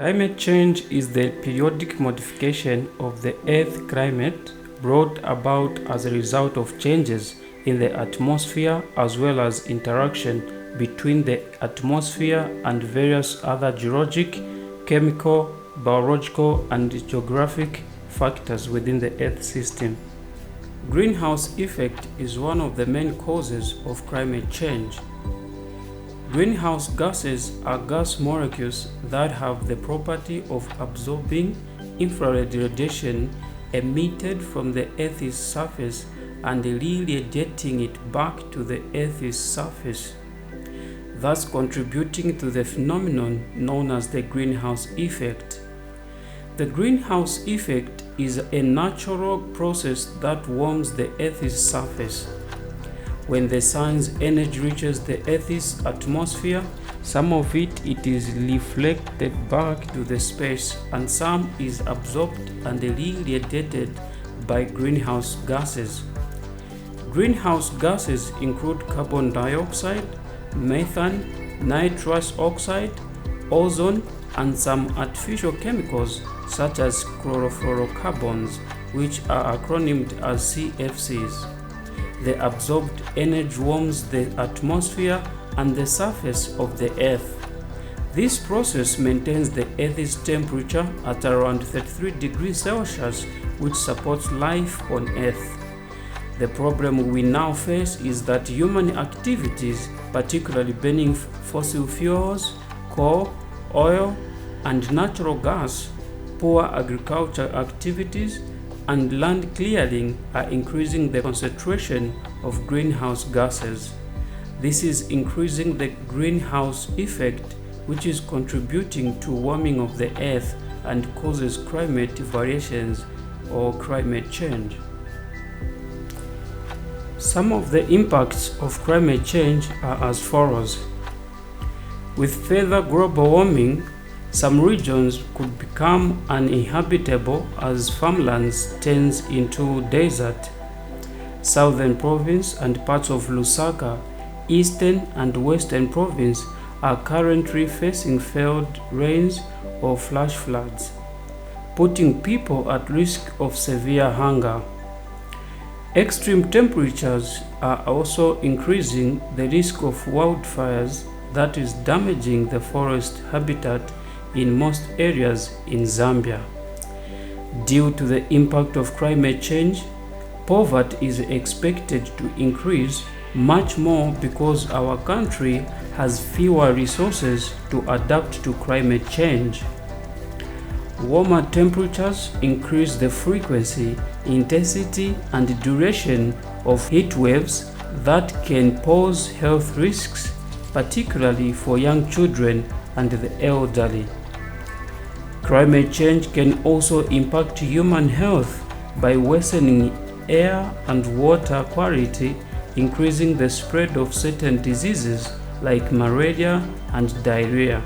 Climate change is the periodic modification of the Earth's climate brought about as a result of changes in the atmosphere as well as interaction between the atmosphere and various other geologic, chemical, biological, and geographic factors within the Earth system. Greenhouse effect is one of the main causes of climate change. Greenhouse gases are gas molecules that have the property of absorbing infrared radiation emitted from the Earth's surface and radiating it back to the Earth's surface, thus contributing to the phenomenon known as the greenhouse effect. The greenhouse effect is a natural process that warms the Earth's surface. When the sun's energy reaches the Earth's atmosphere, some of it is reflected back to the space and some is absorbed and radiated by greenhouse gases. Greenhouse gases include carbon dioxide, methane, nitrous oxide, ozone, and some artificial chemicals such as chlorofluorocarbons, which are acronymed as CFCs. The absorbed energy warms the atmosphere and the surface of the Earth. This process maintains the Earth's temperature at around 33 degrees Celsius, which supports life on Earth. The problem we now face is that human activities, particularly burning fossil fuels, coal, oil, and natural gas, poor agricultural activities, and land clearing are increasing the concentration of greenhouse gases. This is increasing the greenhouse effect, which is contributing to warming of the Earth and causes climate variations or climate change. Some of the impacts of climate change are as follows. With further global warming, some regions could become uninhabitable as farmlands turns into desert. Southern province and parts of Lusaka, eastern and western province are currently facing failed rains or flash floods, putting people at risk of severe hunger. Extreme temperatures are also increasing the risk of wildfires that is damaging the forest habitat in most areas in Zambia. Due to the impact of climate change, poverty is expected to increase much more because our country has fewer resources to adapt to climate change. Warmer temperatures increase the frequency, intensity, and duration of heat waves that can pose health risks, particularly for young children and the elderly. Climate change can also impact human health by worsening air and water quality, increasing the spread of certain diseases like malaria and diarrhea.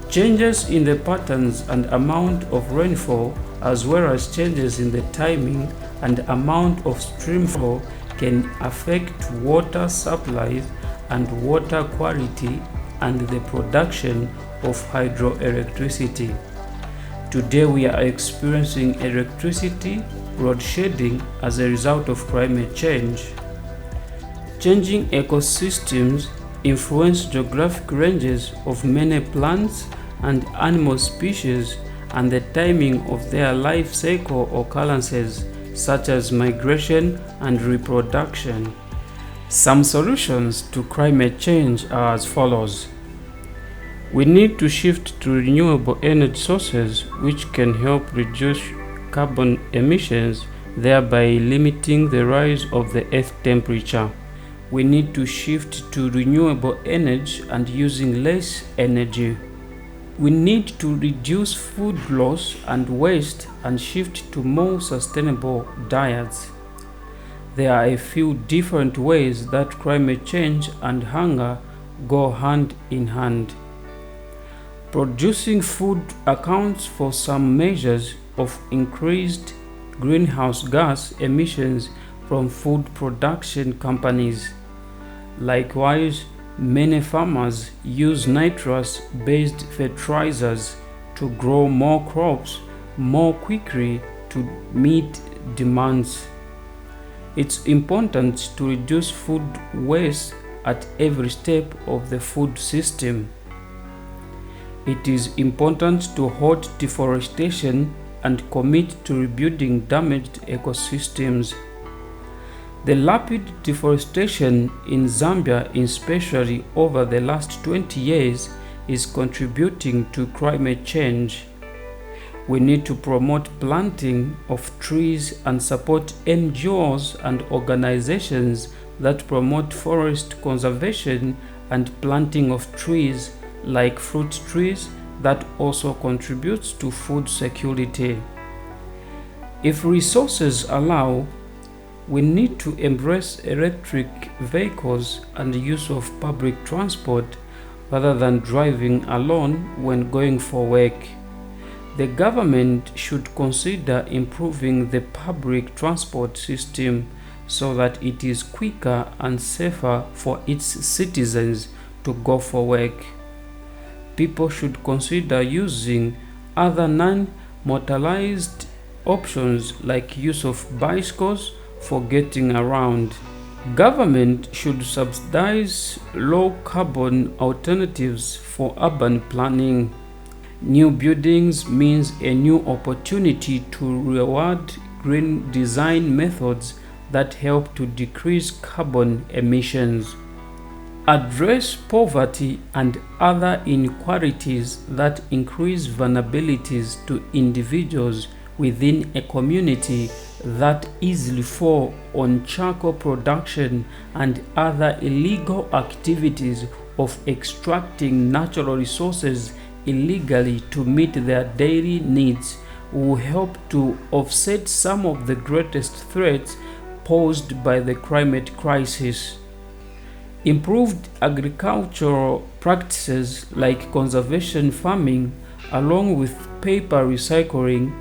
Changes in the patterns and amount of rainfall, as well as changes in the timing and amount of streamfall, can affect water supplies and water quality and the production of hydroelectricity. Today we are experiencing electricity load shedding as a result of climate change. Changing ecosystems influence geographic ranges of many plants and animal species and the timing of their life cycle occurrences such as migration and reproduction. Some solutions to climate change are as follows. We need to shift to renewable energy sources which can help reduce carbon emissions, thereby limiting the rise of the Earth temperature. We need to shift to renewable energy and using less energy. We need to reduce food loss and waste and shift to more sustainable diets. There are a few different ways that climate change and hunger go hand in hand. Producing food accounts for some measures of increased greenhouse gas emissions from food production companies. Likewise, many farmers use nitrous-based fertilizers to grow more crops more quickly to meet demands. It's important to reduce food waste at every step of the food system. It is important to halt deforestation and commit to rebuilding damaged ecosystems. The rapid deforestation in Zambia, especially over the last 20 years, is contributing to climate change. We need to promote planting of trees and support NGOs and organizations that promote forest conservation and planting of trees like fruit trees that also contributes to food security. If resources allow, we need to embrace electric vehicles and the use of public transport rather than driving alone when going for work. The government should consider improving the public transport system so that it is quicker and safer for its citizens to go for work. People should consider using other non-motorized options like use of bicycles for getting around. Government should subsidize low-carbon alternatives for urban planning. New buildings means a new opportunity to reward green design methods that help to decrease carbon emissions. Address poverty and other inequalities that increase vulnerabilities to individuals within a community that easily fall on charcoal production and other illegal activities of extracting natural resources illegally to meet their daily needs will help to offset some of the greatest threats posed by the climate crisis. Improved agricultural practices like conservation farming, along with paper recycling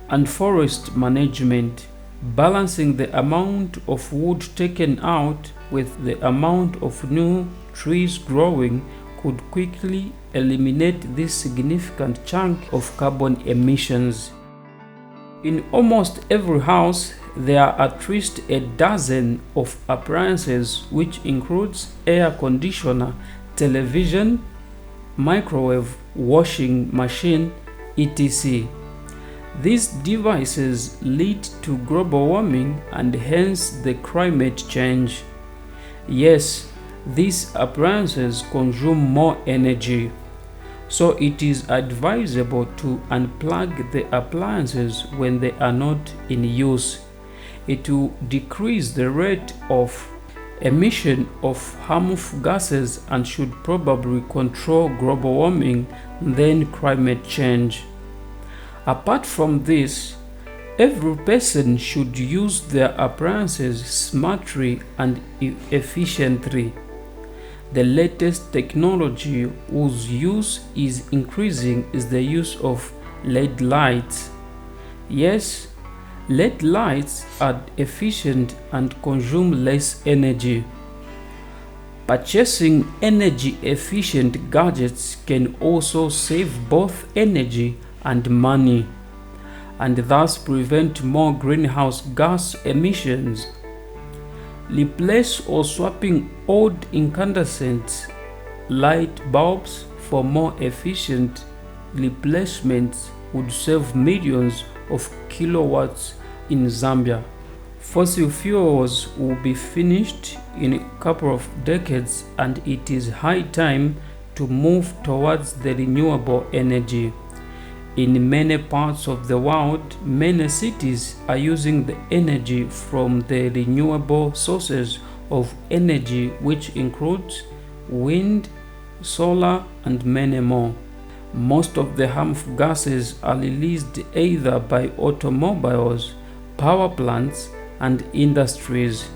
and forest management, balancing the amount of wood taken out with the amount of new trees growing could quickly eliminate this significant chunk of carbon emissions. In almost every house, there are at least a dozen of appliances, which includes air conditioner, television, microwave, washing machine, etc. These devices lead to global warming and hence the climate change. Yes, these appliances consume more energy, so it is advisable to unplug the appliances when they are not in use. It will decrease the rate of emission of harmful gases and should probably control global warming, then climate change. Apart from this, every person should use their appliances smartly and efficiently. The latest technology whose use is increasing is the use of LED lights. Yes, LED lights are efficient and consume less energy. Purchasing energy-efficient gadgets can also save both energy and money, and thus prevent more greenhouse gas emissions. Replace or swapping old incandescent light bulbs for more efficient replacements would save millions of kilowatts in Zambia. Fossil fuels will be finished in a couple of decades, and it is high time to move towards the renewable energy. In many parts of the world, many cities are using the energy from the renewable sources of energy, which includes wind, solar, and many more. Most of the harmful gases are released either by automobiles, power plants, and industries.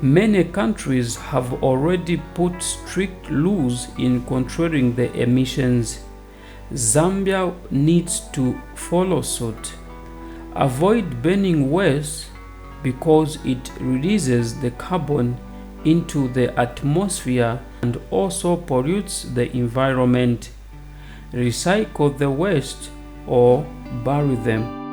Many countries have already put strict rules in controlling the emissions. Zambia needs to follow suit. Avoid burning waste because it releases the carbon into the atmosphere and also pollutes the environment. recycle the waste, or bury them.